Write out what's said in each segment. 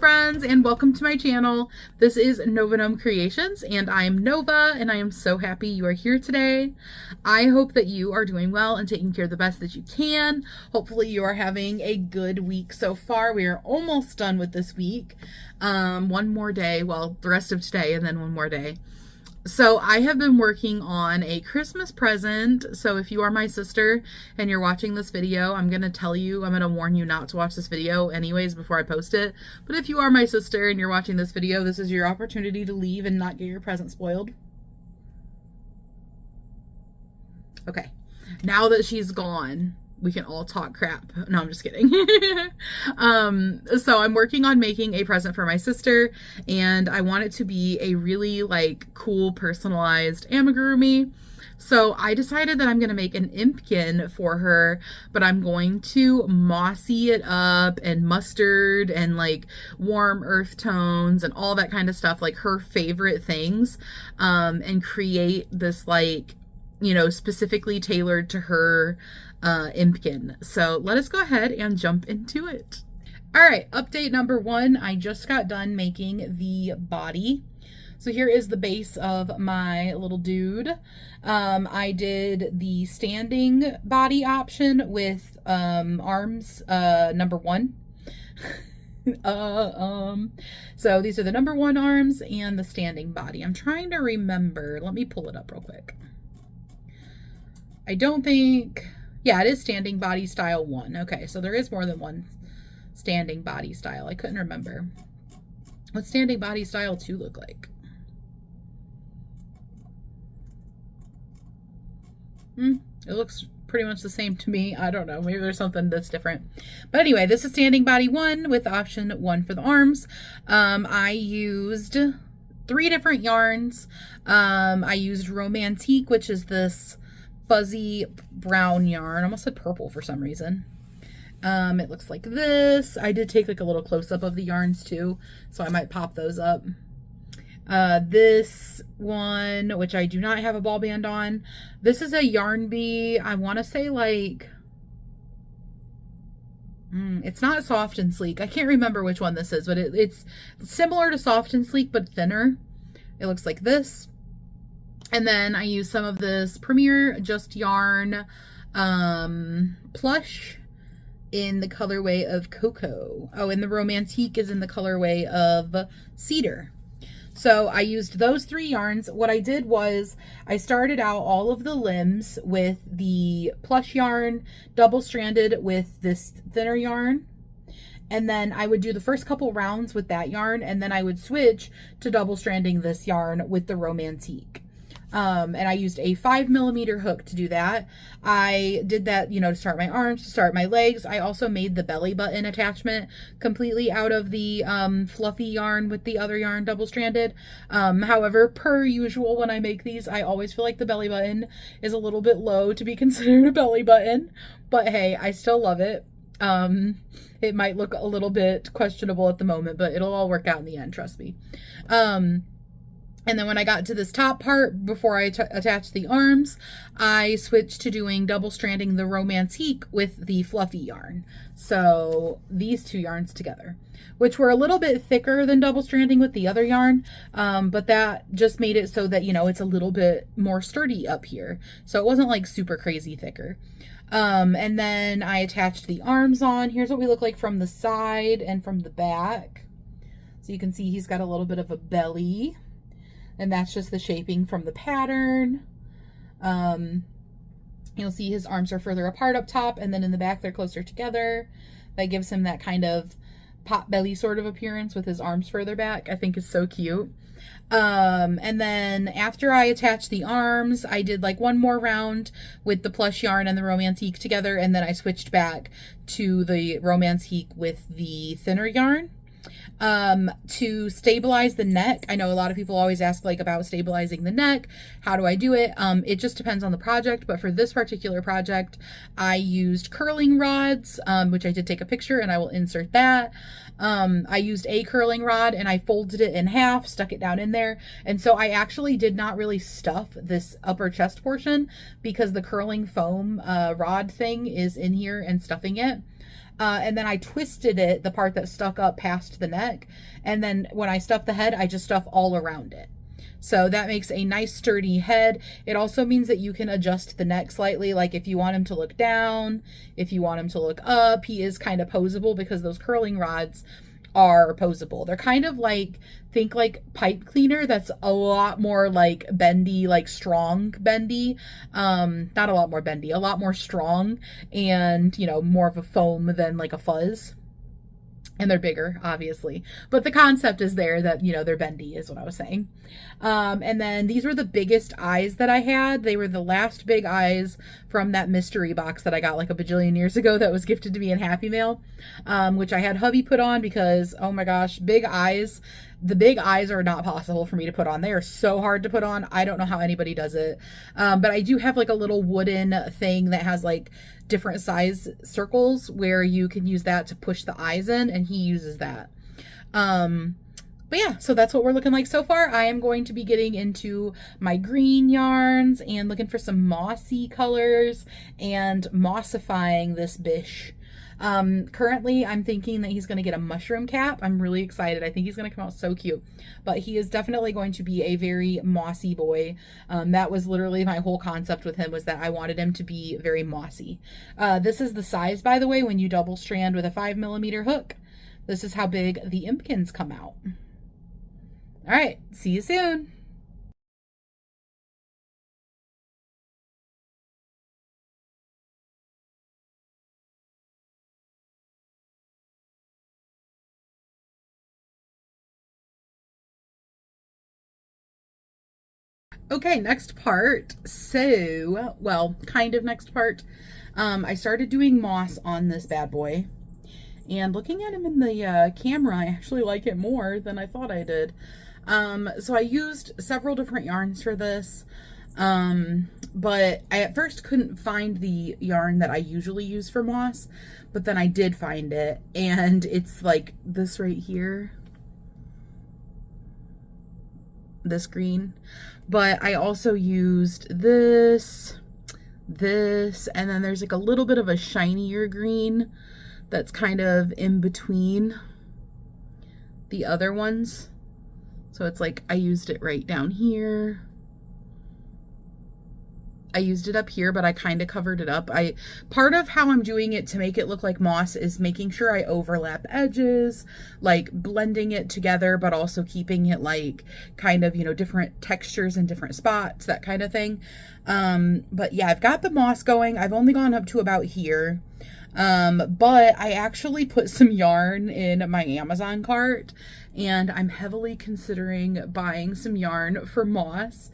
friends, and welcome to my channel. This is Nova Gnome Creations, and I am Nova, and I am so happy you are here today. I hope that you are doing well and taking care of the best that you can. Hopefully you are having a good week so far. We are almost done with this week. One more day, well, the rest of today, and then one more day. So I have been working on a Christmas present. So if you are my sister and you're watching this video, I'm going to warn you not to watch this video anyways before I post it. But if you are my sister and you're watching this video, this is your opportunity to leave and not get your present spoiled. Okay, now that she's gone, we can all talk crap. No, I'm just kidding. So I'm working on making a present for my sister, and I want it to be a really cool personalized amigurumi. So I decided that I'm going to make an Impkin for her, but I'm going to mossy it up and mustard and warm earth tones and all that kind of stuff, like her favorite things, and create this specifically tailored to her Impkin. So let us go ahead and jump into it. All right, update number one. I just got done making the body. So here is the base of my little dude. I did the standing body option with arms number one. So these are the number one arms and the standing body. I'm trying to remember. Let me pull it up real quick. I don't think... Yeah, it is standing body style 1. Okay, so there is more than one standing body style. I couldn't remember. What standing body style 2 look like? It looks pretty much the same to me. I don't know. Maybe there's something that's different. But anyway, this is standing body 1 with option 1 for the arms. I used 3 different yarns. I used Romantique, which is this fuzzy brown yarn. I almost said purple for some reason. It looks like this. I did take a little close-up of the yarns too, so I might pop those up. This one, which I do not have a ball band on, this is a yarn bee. I want to say it's not Soft and Sleek. I can't remember which one this is, but it's similar to Soft and Sleek but thinner. It looks like this. And then I use some of this Premier Just Yarn plush in the colorway of Cocoa. Oh, and the Romantique is in the colorway of Cedar. So I used those 3 yarns. What I did was I started out all of the limbs with the plush yarn, double-stranded with this thinner yarn. And then I would do the first couple rounds with that yarn, and then I would switch to double-stranding this yarn with the Romantique. And I used a 5mm hook to do that. I did that, to start my arms, to start my legs. I also made the belly button attachment completely out of the fluffy yarn with the other yarn double-stranded. However, per usual, when I make these, I always feel like the belly button is a little bit low to be considered a belly button. But hey, I still love it. It might look a little bit questionable at the moment, but it'll all work out in the end, trust me. And then when I got to this top part, before I attached the arms, I switched to doing double-stranding the Romantique with the fluffy yarn. So these 2 yarns together, which were a little bit thicker than double-stranding with the other yarn, but that just made it so that, it's a little bit more sturdy up here. So it wasn't super crazy thicker. And then I attached the arms on. Here's what we look like from the side and from the back. So you can see he's got a little bit of a belly. And that's just the shaping from the pattern. You'll see his arms are further apart up top, and then in the back they're closer together. That gives him that kind of pot belly sort of appearance with his arms further back. I think is so cute. And then after I attached the arms, I did one more round with the plush yarn and the Romantique together, and then I switched back to the Romantique with the thinner yarn. To stabilize the neck. I know a lot of people always ask about stabilizing the neck. How do I do it? It just depends on the project, but for this particular project, I used curling rods, which I did take a picture and I will insert that. I used a curling rod and I folded it in half, stuck it down in there. And so I actually did not really stuff this upper chest portion because the curling foam rod thing is in here and stuffing it. And then I twisted it, the part that stuck up past the neck. And then when I stuff the head, I just stuff all around it. So that makes a nice sturdy head. It also means that you can adjust the neck slightly. Like if you want him to look down, if you want him to look up, he is kind of posable because those curling rods are posable. They're kind of like, think like pipe cleaner that's a lot more like bendy, like strong bendy. Not a lot more bendy, a lot more strong, and you know, more of a foam than like a fuzz. And they're bigger, obviously. But the concept is there that, you know, they're bendy is what I was saying. And then these were the biggest eyes that I had. They were the last big eyes from that mystery box that I got like a bajillion years ago that was gifted to me in Happy Mail, which I had hubby put on because, oh my gosh, big eyes. The big eyes are not possible for me to put on. They are so hard to put on. I don't know how anybody does it. But I do have like a little wooden thing that has like different size circles where you can use that to push the eyes in, and he uses that. But yeah, so that's what we're looking like so far. I am going to be getting into my green yarns and looking for some mossy colors and mossifying this bish. Currently I'm thinking that he's going to get a mushroom cap. I'm really excited. I think he's going to come out so cute, but he is definitely going to be a very mossy boy. That was literally my whole concept with him, was that I wanted him to be very mossy. This is the size, by the way, when you double strand with a 5mm hook. This is how big the Impkins come out. All right, see you soon. Okay, next part. So, well, kind of next part. I started doing moss on this bad boy, and looking at him in the camera, I actually like it more than I thought I did. So I used several different yarns for this, but I at first couldn't find the yarn that I usually use for moss, but then I did find it, and it's like this right here. This green, but I also used this, and then there's like a little bit of a shinier green that's kind of in between the other ones. So it's like I used it right down here. I used it up here, but I kind of covered it up. Part of how I'm doing it to make it look like moss is making sure I overlap edges, like blending it together, but also keeping it like kind of, you know, different textures in different spots, that kind of thing. But yeah, I've got the moss going. I've only gone up to about here. But I actually put some yarn in my Amazon cart, and I'm heavily considering buying some yarn for moss.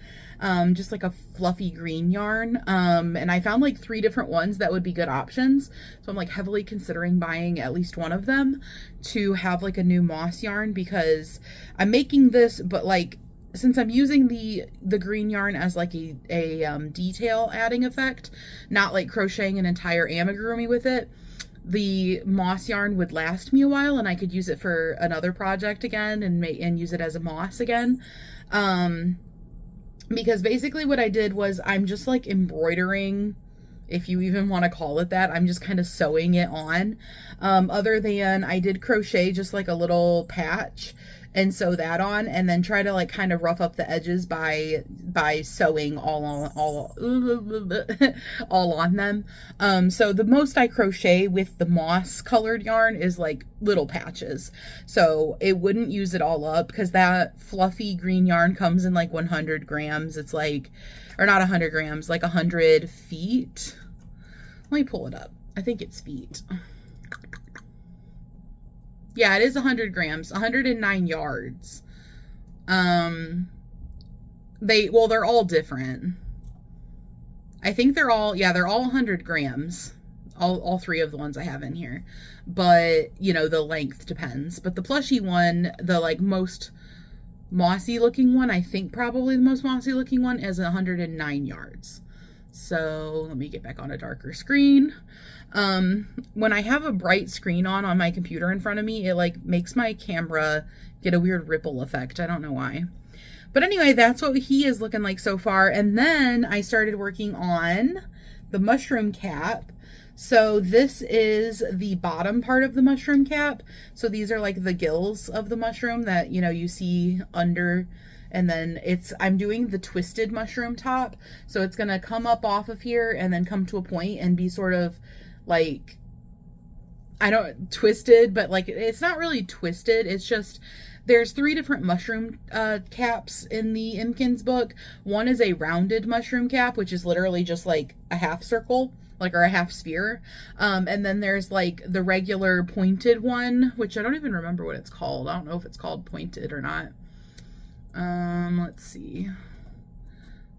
Just like a fluffy green yarn. And I found like 3 different ones that would be good options. So I'm like heavily considering buying at least one of them to have like a new moss yarn, because I'm making this, but like, since I'm using the green yarn as like a detail adding effect, not like crocheting an entire amigurumi with it, the moss yarn would last me a while, and I could use it for another project again and use it as a moss again. Because basically what I did was I'm just like embroidering, if you even want to call it that. I'm just kind of sewing it on. Other than I did crochet just like a little patch and sew that on, and then try to like kind of rough up the edges by sewing all on them. So the most I crochet with the moss colored yarn is like little patches, so it wouldn't use it all up, because that fluffy green yarn comes in like 100 grams. It's like, or not 100 grams, like 100 feet. Let me pull it up. I think it's feet. Yeah, it is 100 grams, 109 yards. They're all different. I think they're all 100 grams. All 3 of the ones I have in here. But, you know, the length depends. But the plushy one, the like most mossy looking one, I think probably the most mossy looking one, is 109 yards. So let me get back on a darker screen. When I have a bright screen on my computer in front of me, it like makes my camera get a weird ripple effect. I don't know why. But anyway, that's what he is looking like so far. And then I started working on the mushroom cap. So this is the bottom part of the mushroom cap. So these are like the gills of the mushroom that, you know, you see under, and then I'm doing the twisted mushroom top. So it's gonna come up off of here and then come to a point and be sort of like, twisted, but like, it's not really twisted. It's just, there's 3 different mushroom caps in the Impkins book. One is a rounded mushroom cap, which is literally just like a half circle, like, or a half sphere. And then there's like the regular pointed one, which I don't even remember what it's called. I don't know if it's called pointed or not. Let's see.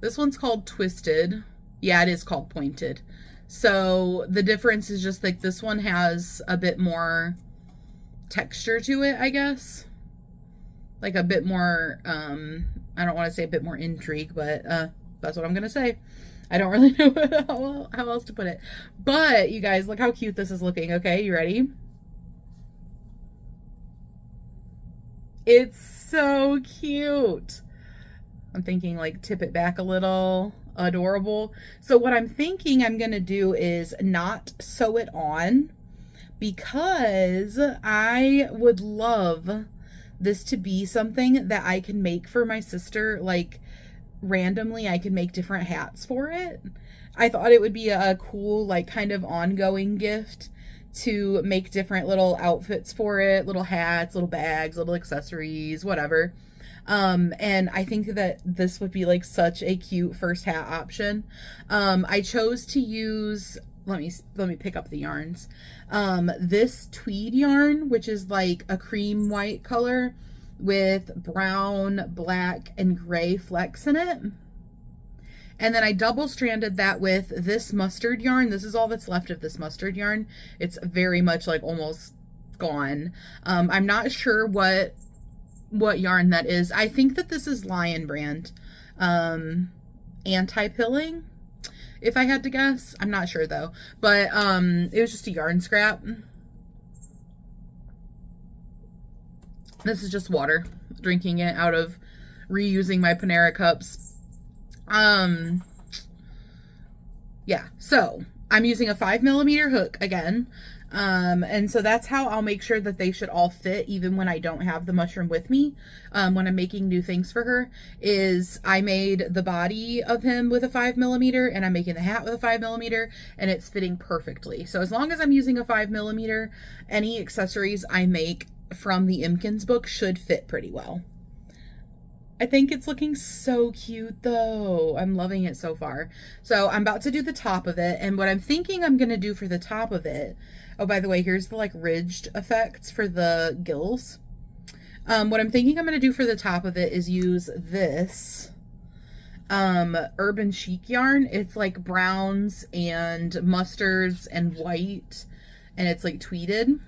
This one's called twisted. Yeah, it is called pointed. So the difference is just like this one has a bit more texture to it, I guess. Like a bit more, I don't want to say a bit more intrigue, but that's what I'm going to say. I don't really know how else to put it. But you guys, look how cute this is looking. Okay, you ready? It's so cute. I'm thinking like tip it back a little. Adorable. So what I'm thinking I'm gonna do is not sew it on, because I would love this to be something that I can make for my sister. Like, randomly I can make different hats for it. I thought it would be a cool, like, kind of ongoing gift to make different little outfits for it, little hats, little bags, little accessories, whatever. And I think that this would be like such a cute first hat option. I chose to use, let me pick up the yarns. This tweed yarn, which is like a cream white color with brown, black, and gray flecks in it. And then I double stranded that with this mustard yarn. This is all that's left of this mustard yarn. It's very much like almost gone. I'm not sure what yarn that is. I think that this is Lion brand, anti-pilling, if I had to guess. I'm not sure though, but it was just a yarn scrap. This is just water, drinking it out of reusing my Panera cups. Yeah, so I'm using a 5mm hook again. And so that's how I'll make sure that they should all fit, even when I don't have the mushroom with me. When I'm making new things for her, is I made the body of him with a 5mm, and I'm making the hat with a 5mm, and it's fitting perfectly. So as long as I'm using a 5mm, any accessories I make from the Impkins book should fit pretty well. I think it's looking so cute though. I'm loving it so far. So I'm about to do the top of it, and what I'm thinking I'm gonna do for the top of it, oh, by the way, here's the like ridged effects for the gills. What I'm thinking I'm gonna do for the top of it is use this Urban Chic yarn. It's like browns and mustards and white, and it's like tweeded.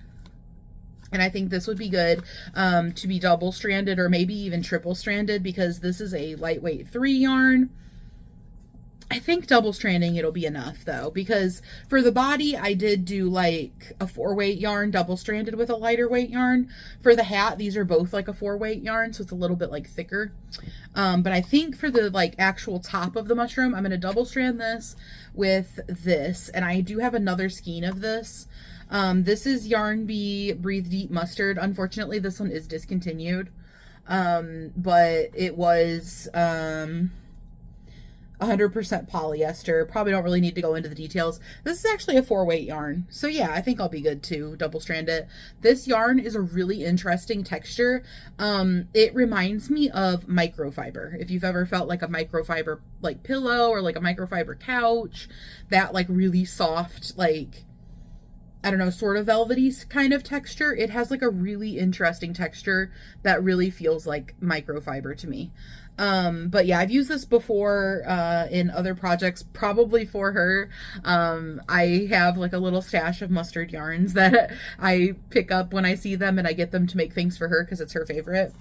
And I think this would be good to be double stranded, or maybe even triple stranded, because this is a lightweight 3 yarn. I think double stranding it'll be enough though, because for the body I did do like a 4-weight yarn double stranded with a lighter weight yarn. For the hat, these are both like a 4-weight yarn, so it's a little bit like thicker. But I think for the like actual top of the mushroom, I'm going to double strand this with this, and I do have another skein of this. This is Yarn Bee Breathe Deep Mustard. Unfortunately, this one is discontinued, but it was 100% polyester. Probably don't really need to go into the details. This is actually a 4-weight yarn, so yeah, I think I'll be good to double strand it. This yarn is a really interesting texture. It reminds me of microfiber. If you've ever felt like a microfiber like pillow, or like a microfiber couch, that like really soft, like, I don't know, sort of velvety kind of texture. It has like a really interesting texture that really feels like microfiber to me. But yeah, I've used this before in other projects, probably for her. I have like a little stash of mustard yarns that I pick up when I see them, and I get them to make things for her because it's her favorite.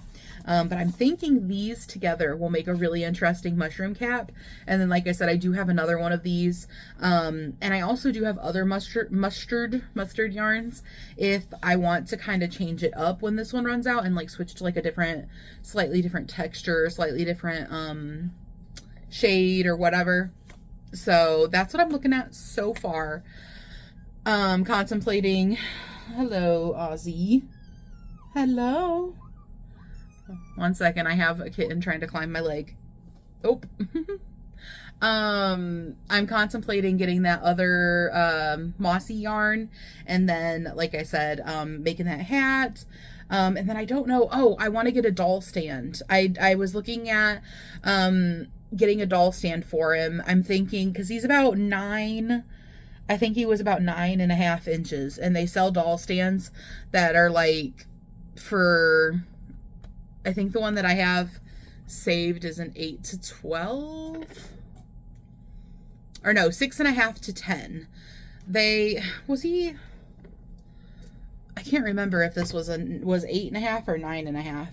But I'm thinking these together will make a really interesting mushroom cap. And then, like I said, I do have another one of these. And I also do have other mustard yarns if I want to kind of change it up when this one runs out, and like switch to like a slightly different texture, slightly different shade or whatever. So that's what I'm looking at so far. Contemplating. Hello, Ozzy. Hello. One second, I have a kitten trying to climb my leg. Oh. I'm contemplating getting that other mossy yarn, and then, like I said, making that hat. And then I don't know. Oh, I want to get a doll stand. I was looking at getting a doll stand for him. I'm thinking, because he's about 9. I think he was about 9.5 inches, and they sell doll stands that are like for, I think the one that I have saved is an 8 to 12, or no, 6.5 to 10. I can't remember if this was 8.5 or 9.5.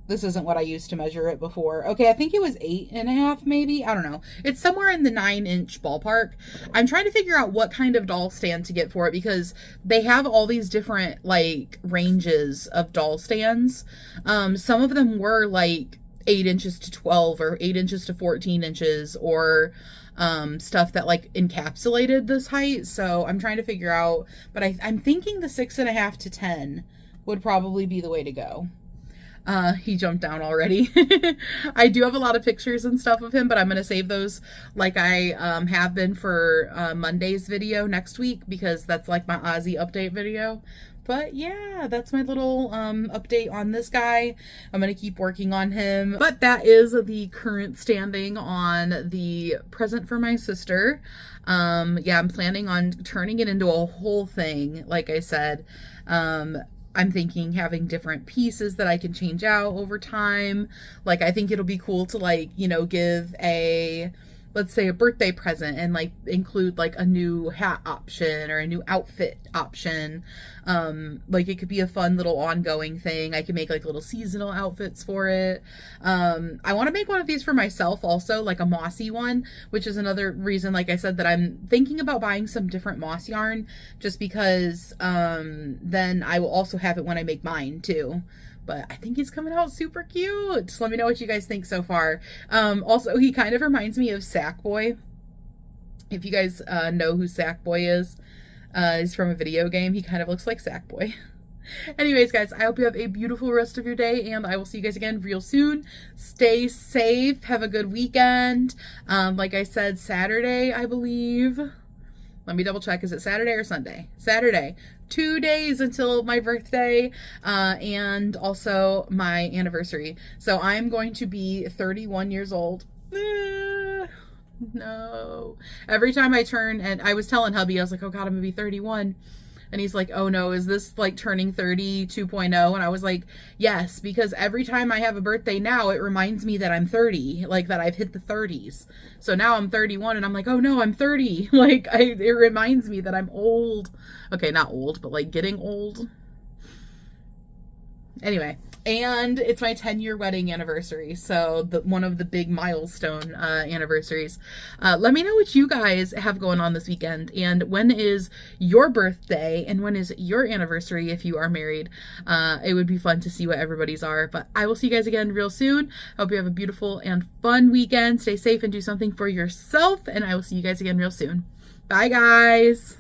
This isn't what I used to measure it before. Okay, I think it was 8.5 maybe. I don't know. It's somewhere in the 9-inch ballpark. I'm trying to figure out what kind of doll stand to get for it, because they have all these different like ranges of doll stands. Some of them were like 8 inches to 12 or 8 inches to 14 inches, or stuff that like encapsulated this height. So I'm trying to figure out, but I'm thinking the 6.5 to 10 would probably be the way to go. He jumped down already. I do have a lot of pictures and stuff of him, but I'm going to save those like I have been for Monday's video next week, because that's like my Ozzy update video. But yeah, that's my little update on this guy. I'm going to keep working on him. But that is the current standing on the present for my sister. Yeah, I'm planning on turning it into a whole thing, like I said. I'm thinking having different pieces that I can change out over time. Like, I think it'll be cool to, like, you know, give a, let's say, a birthday present and like include like a new hat option or a new outfit option. Like, it could be a fun little ongoing thing. I can make like little seasonal outfits for it. I want to make one of these for myself also, like a mossy one, which is another reason, like I said, that I'm thinking about buying some different moss yarn, just because then I will also have it when I make mine too. But I think he's coming out super cute. So let me know what you guys think so far. Also, he kind of reminds me of Sackboy. If you guys know who Sackboy is, he's from a video game. He kind of looks like Sackboy. Anyways, guys, I hope you have a beautiful rest of your day, and I will see you guys again real soon. Stay safe. Have a good weekend. Like I said, Saturday, I believe. Let me double check. Is it Saturday or Sunday? Saturday. 2 days until my birthday, and also my anniversary. So I'm going to be 31 years old. No. Every time I turn, and I was telling hubby, I was like, oh God, I'm gonna be 31. And he's like, oh no, is this like turning 30 2.0? And I was like, yes, because every time I have a birthday now, it reminds me that I'm 30, like that I've hit the 30s. So now I'm 31 and I'm like, oh no, I'm 30. Like, it reminds me that I'm old. Okay, not old, but like getting old. Anyway, and it's my 10-year wedding anniversary, so one of the big milestone anniversaries. Let me know what you guys have going on this weekend, and when is your birthday, and when is your anniversary if you are married. It would be fun to see what everybody's are, but I will see you guys again real soon. Hope you have a beautiful and fun weekend. Stay safe and do something for yourself, and I will see you guys again real soon. Bye, guys.